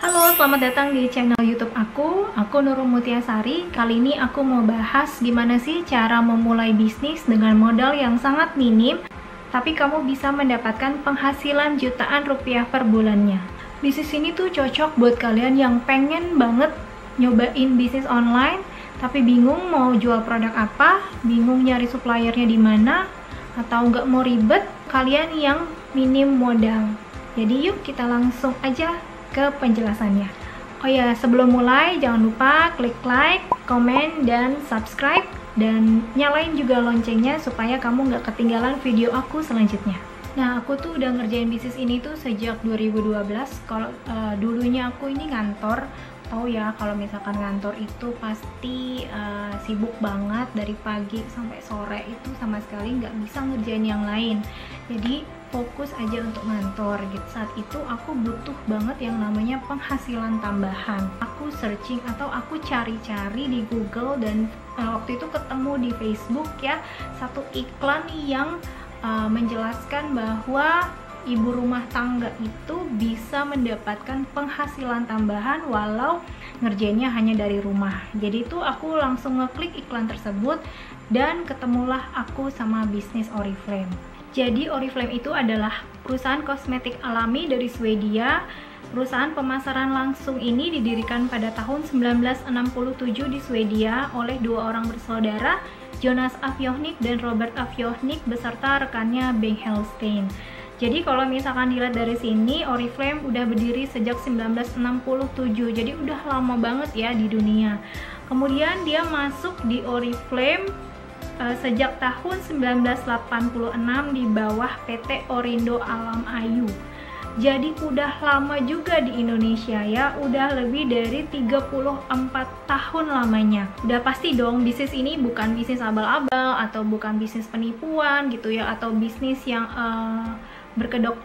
Halo, selamat datang di channel YouTube aku Nurul Mutiasari. Kali ini aku mau bahas gimana sih cara memulai bisnis dengan modal yang sangat minim, tapi kamu bisa mendapatkan penghasilan jutaan rupiah per bulannya. Bisnis ini tuh cocok buat kalian yang pengen banget nyobain bisnis online, tapi bingung mau jual produk apa, bingung nyari suppliernya di mana, atau nggak mau ribet, kalian yang minim modal. Jadi yuk kita langsung aja ke penjelasannya. Oh ya, sebelum mulai jangan lupa klik like, komen, dan subscribe, dan nyalain juga loncengnya supaya kamu nggak ketinggalan video aku selanjutnya. Nah, aku tuh udah ngerjain bisnis ini tuh sejak 2012. Kalau dulunya aku ini ngantor, tahu ya kalau misalkan ngantor itu pasti sibuk banget dari pagi sampai sore, itu sama sekali nggak bisa ngerjain yang lain. Jadi fokus aja untuk ngantor gitu. Saat itu aku butuh banget yang namanya penghasilan tambahan. Aku searching atau aku cari-cari di Google, dan waktu itu ketemu di Facebook ya satu iklan yang menjelaskan bahwa ibu rumah tangga itu bisa mendapatkan penghasilan tambahan walau ngerjainnya hanya dari rumah. Jadi itu aku langsung ngeklik iklan tersebut dan ketemulah aku sama bisnis Oriflame. Jadi Oriflame itu adalah perusahaan kosmetik alami dari Swedia. Perusahaan pemasaran langsung ini didirikan pada tahun 1967 di Swedia oleh dua orang bersaudara, Jonas Afjochnik dan Robert Afjochnik beserta rekannya Bengt Holstein. Jadi kalau misalkan dilihat dari sini, Oriflame udah berdiri sejak 1967, jadi udah lama banget ya di dunia. Kemudian dia masuk di Oriflame sejak tahun 1986 di bawah PT Orindo Alam Ayu. Jadi udah lama juga di Indonesia ya, udah lebih dari 34 tahun lamanya. Udah pasti dong bisnis ini bukan bisnis abal-abal atau bukan bisnis penipuan gitu ya, atau bisnis yang berkedok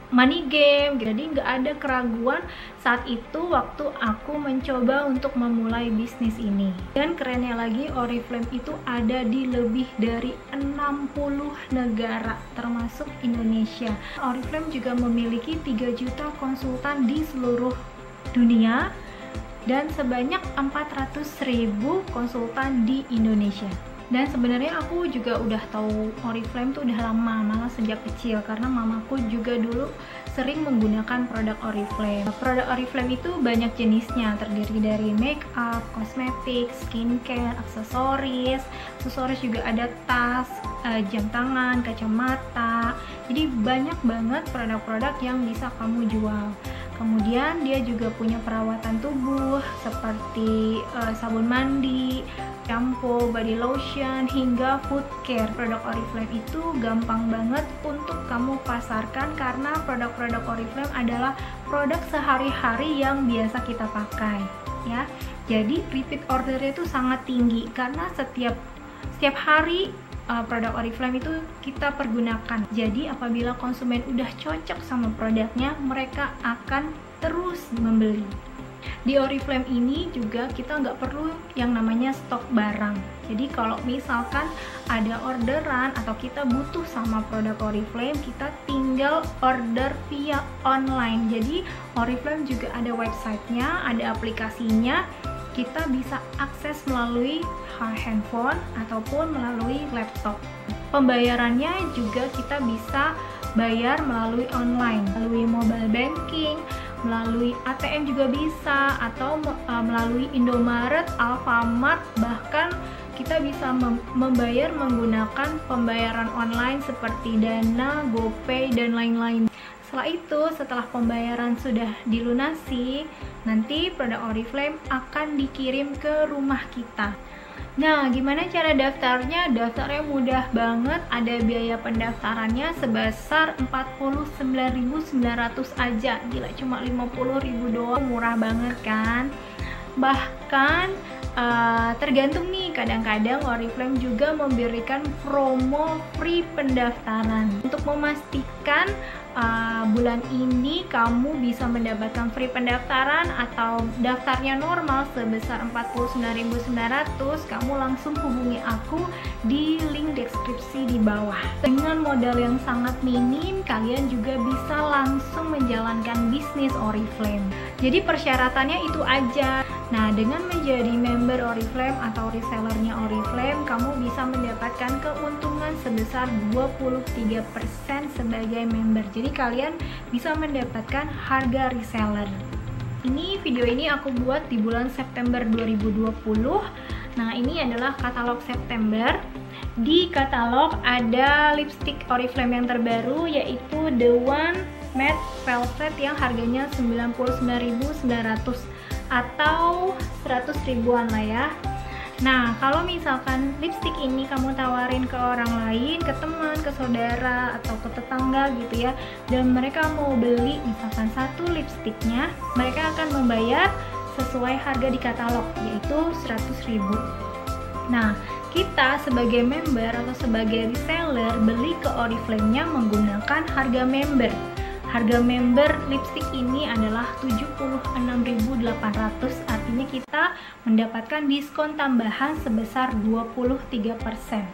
money game. Jadi nggak ada keraguan saat itu waktu aku mencoba untuk memulai bisnis ini. Dan kerennya lagi, Oriflame itu ada di lebih dari 60 negara termasuk Indonesia. Oriflame juga memiliki 3 juta konsultan di seluruh dunia dan sebanyak 400.000 konsultan di Indonesia. Dan sebenarnya aku juga udah tahu Oriflame tuh udah lama, malah sejak kecil, karena mamaku juga dulu sering menggunakan produk Oriflame. Produk Oriflame itu banyak jenisnya, terdiri dari make up, kosmetik, skincare, aksesoris juga ada tas, jam tangan, kacamata. Jadi banyak banget produk-produk yang bisa kamu jual. Kemudian dia juga punya perawatan tubuh seperti sabun mandi, shampoo, body lotion, hingga food care. Produk Oriflame itu gampang banget untuk kamu pasarkan karena produk-produk Oriflame adalah produk sehari-hari yang biasa kita pakai ya. Jadi repeat ordernya itu sangat tinggi karena setiap hari produk Oriflame itu kita pergunakan. Jadi apabila konsumen udah cocok sama produknya, mereka akan terus membeli. Di Oriflame ini juga kita nggak perlu yang namanya stok barang. Jadi kalau misalkan ada orderan atau kita butuh sama produk Oriflame, kita tinggal order via online. Jadi Oriflame juga ada websitenya, ada aplikasinya. Kita bisa akses melalui handphone ataupun melalui laptop. Pembayarannya juga kita bisa bayar melalui online, melalui mobile banking, melalui ATM juga bisa, atau melalui Indomaret, Alfamart, bahkan kita bisa membayar menggunakan pembayaran online seperti Dana, GoPay, dan lain-lain. Setelah pembayaran sudah dilunasi, nanti produk Oriflame akan dikirim ke rumah kita. Nah, gimana cara daftarnya? Daftarnya mudah banget, ada biaya pendaftarannya sebesar 49.900 aja. Gila, cuma 50.000 doang, murah banget kan? Bahkan tergantung nih, kadang-kadang Oriflame juga memberikan promo free pendaftaran. Untuk memastikan bulan ini kamu bisa mendapatkan free pendaftaran atau daftarnya normal sebesar 49.900, kamu langsung hubungi aku di link deskripsi di bawah. Dengan modal yang sangat minim, kalian juga bisa langsung menjalankan bisnis Oriflame. Jadi persyaratannya itu aja. Nah, dengan menjadi member Oriflame atau resellernya Oriflame, kamu bisa mendapatkan keuntungan sebesar 23% sebagai member. Jadi kalian bisa mendapatkan harga reseller. Video ini aku buat di bulan September 2020. Nah, ini adalah katalog September. Di katalog ada lipstick Oriflame yang terbaru, yaitu The One Matte Velvet yang harganya 99.900 atau 100 ribuan lah ya. Nah, kalau misalkan lipstick ini kamu tawarin ke orang lain, ke teman, ke saudara, atau ke tetangga gitu ya, dan mereka mau beli misalkan satu lipsticknya, mereka akan membayar sesuai harga di katalog, yaitu 100.000. Nah, kita sebagai member atau sebagai reseller beli ke Oriflame-nya menggunakan harga member. Harga member lipstick ini adalah 76.800, artinya kita mendapatkan diskon tambahan sebesar 23%.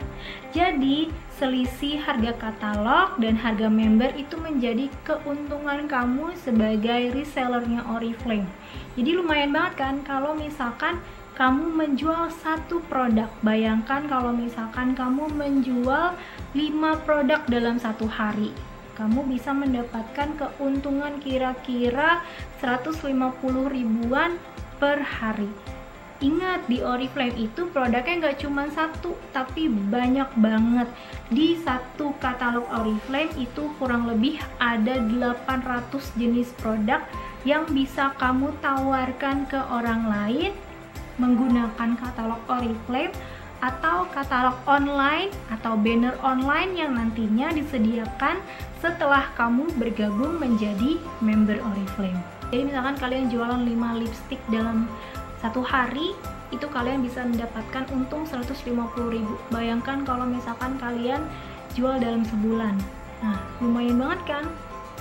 Jadi, selisih harga katalog dan harga member itu menjadi keuntungan kamu sebagai resellernya Oriflame. Jadi lumayan banget kan kalau misalkan kamu menjual satu produk. Bayangkan kalau misalkan kamu menjual 5 produk dalam satu hari. Kamu bisa mendapatkan keuntungan kira-kira 150 ribuan per hari. Ingat, di Oriflame itu produknya nggak cuma satu, tapi banyak banget. Di satu katalog Oriflame itu kurang lebih ada 800 jenis produk yang bisa kamu tawarkan ke orang lain menggunakan katalog Oriflame atau katalog online atau banner online yang nantinya disediakan setelah kamu bergabung menjadi member Oriflame. Jadi misalkan kalian jualan 5 lipstick dalam satu hari, itu kalian bisa mendapatkan untung 150.000. Bayangkan kalau misalkan kalian jual dalam sebulan. Nah, lumayan banget kan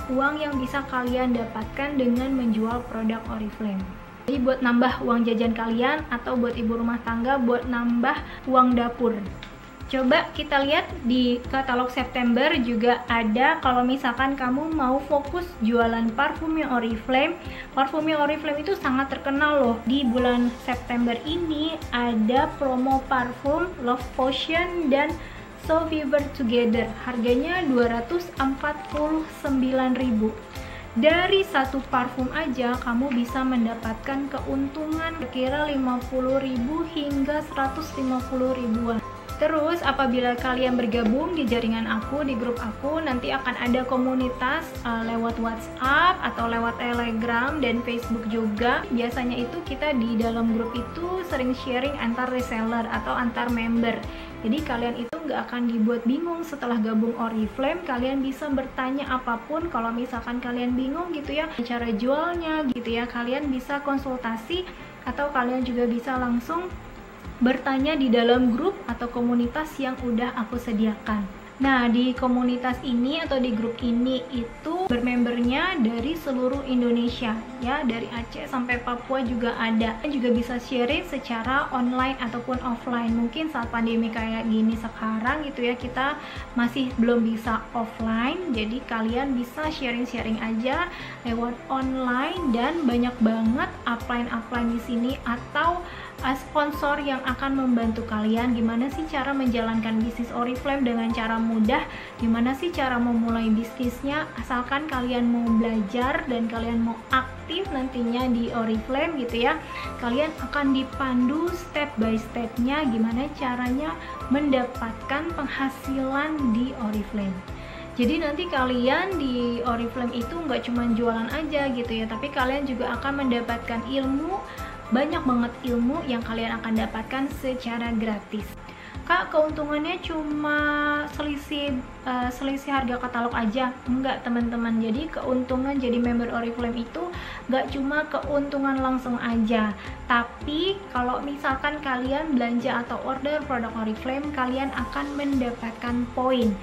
uang yang bisa kalian dapatkan dengan menjual produk Oriflame. Jadi buat nambah uang jajan kalian atau buat ibu rumah tangga buat nambah uang dapur. Coba kita lihat di katalog September juga ada, kalau misalkan kamu mau fokus jualan parfumnya Oriflame. Parfumnya Oriflame itu sangat terkenal loh. Di bulan September ini ada promo parfum Love Potion dan So Viver Together. Harganya 249.000. Dari satu parfum aja kamu bisa mendapatkan keuntungan kira 50.000 hingga 150 ribuan. Terus apabila kalian bergabung di jaringan aku, di grup aku, nanti akan ada komunitas lewat WhatsApp atau lewat Telegram dan Facebook juga. Biasanya itu kita di dalam grup itu sering sharing antar reseller atau antar member. Jadi kalian itu nggak akan dibuat bingung setelah gabung Oriflame. Kalian bisa bertanya apapun. Kalau misalkan kalian bingung gitu ya cara jualnya gitu ya, kalian bisa konsultasi atau kalian juga bisa langsung bertanya di dalam grup atau komunitas yang udah aku sediakan. Nah, di komunitas ini atau di grup ini itu bermembernya dari seluruh Indonesia ya, dari Aceh sampai Papua juga ada. Kalian juga bisa sharing secara online ataupun offline. Mungkin saat pandemi kayak gini sekarang gitu ya, kita masih belum bisa offline, jadi kalian bisa sharing-sharing aja lewat online dan banyak banget upline-upline di sini atau sponsor yang akan membantu kalian gimana sih cara menjalankan bisnis Oriflame dengan cara mudah, gimana sih cara memulai bisnisnya, asalkan kalian mau belajar dan kalian mau aktif nantinya di Oriflame gitu ya. Kalian akan dipandu step by stepnya gimana caranya mendapatkan penghasilan di Oriflame. Jadi nanti kalian di Oriflame itu nggak cuma jualan aja gitu ya, tapi kalian juga akan mendapatkan ilmu, banyak banget ilmu yang kalian akan dapatkan secara gratis. Kak, keuntungannya cuma selisih harga katalog aja? Enggak teman-teman, jadi keuntungan jadi member Oriflame itu nggak cuma keuntungan langsung aja, tapi kalau misalkan kalian belanja atau order produk Oriflame, kalian akan mendapatkan poin.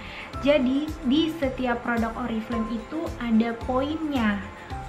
Jadi di setiap produk Oriflame itu ada poinnya.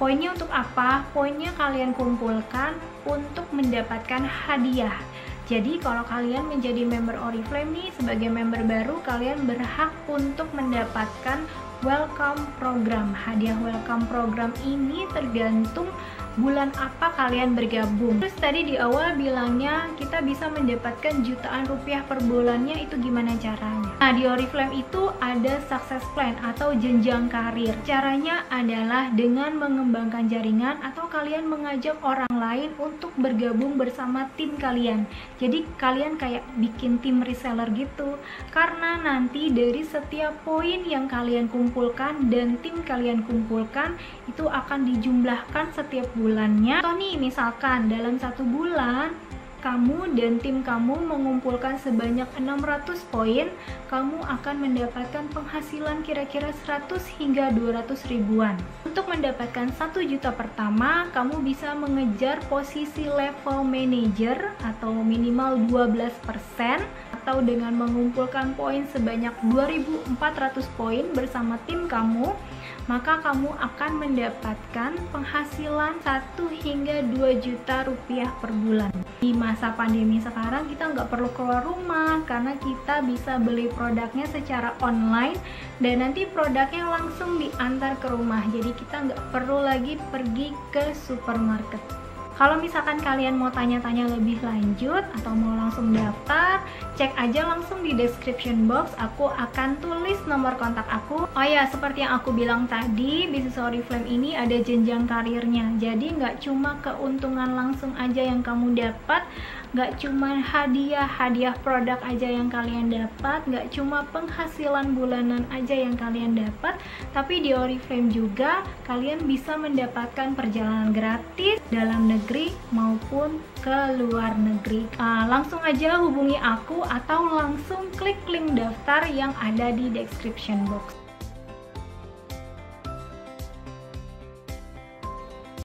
Poinnya untuk apa? Poinnya kalian kumpulkan untuk mendapatkan hadiah. Jadi kalau kalian menjadi member Oriflame nih, sebagai member baru, kalian berhak untuk mendapatkan welcome program. Hadiah welcome program ini tergantung bulan apa kalian bergabung. Terus tadi di awal bilangnya kita bisa mendapatkan jutaan rupiah per bulannya, itu gimana caranya? Nah, di Oriflame itu ada success plan atau jenjang karir. Caranya adalah dengan mengembangkan jaringan atau kalian mengajak orang lain untuk bergabung bersama tim kalian. Jadi kalian kayak bikin tim reseller gitu, karena nanti dari setiap poin yang kalian kumpulkan dan tim kalian kumpulkan itu akan dijumlahkan setiap bulannya. Atau nih misalkan dalam 1 bulan kamu dan tim kamu mengumpulkan sebanyak 600 poin, kamu akan mendapatkan penghasilan kira-kira 100 hingga 200 ribuan. Untuk mendapatkan 1 juta pertama, kamu bisa mengejar posisi level manager atau minimal 12%, atau dengan mengumpulkan poin sebanyak 2400 poin bersama tim kamu, maka kamu akan mendapatkan penghasilan 1 hingga 2 juta rupiah per bulan. Di masa pandemi sekarang kita nggak perlu keluar rumah karena kita bisa beli produknya secara online dan nanti produknya langsung diantar ke rumah, jadi kita nggak perlu lagi pergi ke supermarket. Kalau misalkan kalian mau tanya-tanya lebih lanjut atau mau langsung daftar, cek aja langsung di description box, aku akan tulis nomor kontak aku. Oh ya, seperti yang aku bilang tadi, bisnis Oriflame ini ada jenjang karirnya. Jadi nggak cuma keuntungan langsung aja yang kamu dapat, nggak cuma hadiah produk aja yang kalian dapat, nggak cuma penghasilan bulanan aja yang kalian dapat, tapi di Oriflame juga kalian bisa mendapatkan perjalanan gratis dalam negeri maupun ke luar negeri. Langsung aja hubungi aku atau langsung klik link daftar yang ada di description box.